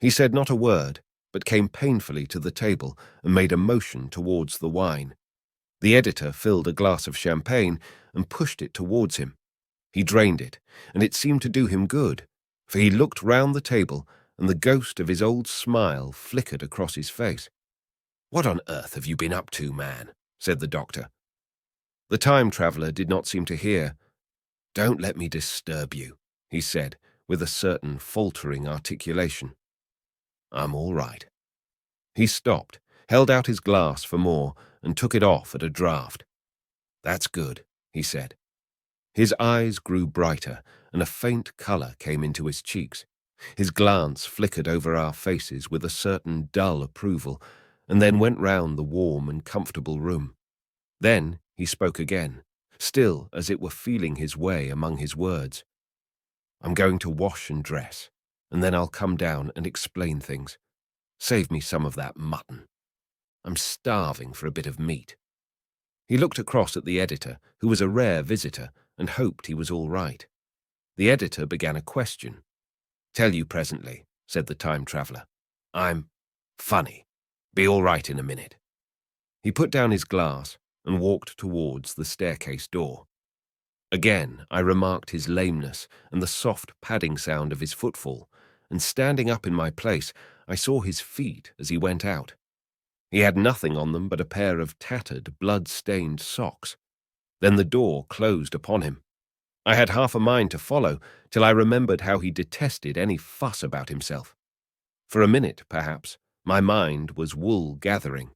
He said not a word, but came painfully to the table and made a motion towards the wine. The editor filled a glass of champagne and pushed it towards him. He drained it, and it seemed to do him good, for he looked round the table, and the ghost of his old smile flickered across his face. "What on earth have you been up to, man?" said the doctor. The time-traveller did not seem to hear. "Don't let me disturb you," he said, with a certain faltering articulation. "I'm all right." He stopped, held out his glass for more, and took it off at a draught. "That's good," he said. His eyes grew brighter, and a faint colour came into his cheeks. His glance flickered over our faces with a certain dull approval, and then went round the warm and comfortable room. Then he spoke again, still as it were feeling his way among his words. "I'm going to wash and dress, and then I'll come down and explain things. Save me some of that mutton. I'm starving for a bit of meat." He looked across at the editor, who was a rare visitor, and hoped he was all right. The editor began a question. "Tell you presently," said the time-traveller. "I'm funny. Be all right in a minute." He put down his glass and walked towards the staircase door. Again I remarked his lameness and the soft padding sound of his footfall, and standing up in my place, I saw his feet as he went out. He had nothing on them but a pair of tattered, blood-stained socks. Then the door closed upon him. I had half a mind to follow, till I remembered how he detested any fuss about himself. For a minute, perhaps, my mind was wool-gathering.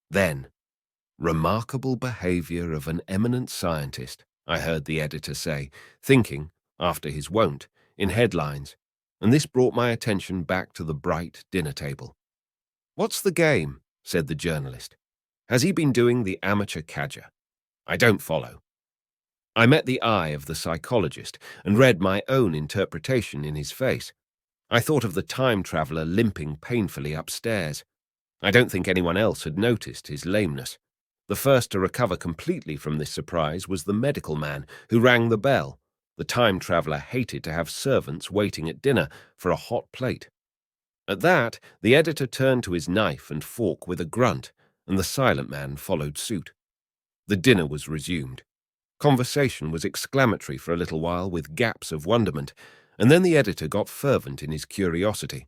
Then, "Remarkable behaviour of an eminent scientist," I heard the editor say, thinking, after his wont, in headlines, and this brought my attention back to the bright dinner table. "What's the game?" said the journalist. "Has he been doing the amateur cadger? I don't follow." I met the eye of the psychologist and read my own interpretation in his face. I thought of the time-traveller limping painfully upstairs. I don't think anyone else had noticed his lameness. The first to recover completely from this surprise was the medical man who rang the bell. The time-traveller hated to have servants waiting at dinner for a hot plate. At that, the editor turned to his knife and fork with a grunt, and the silent man followed suit. The dinner was resumed. Conversation was exclamatory for a little while with gaps of wonderment, and then the editor got fervent in his curiosity.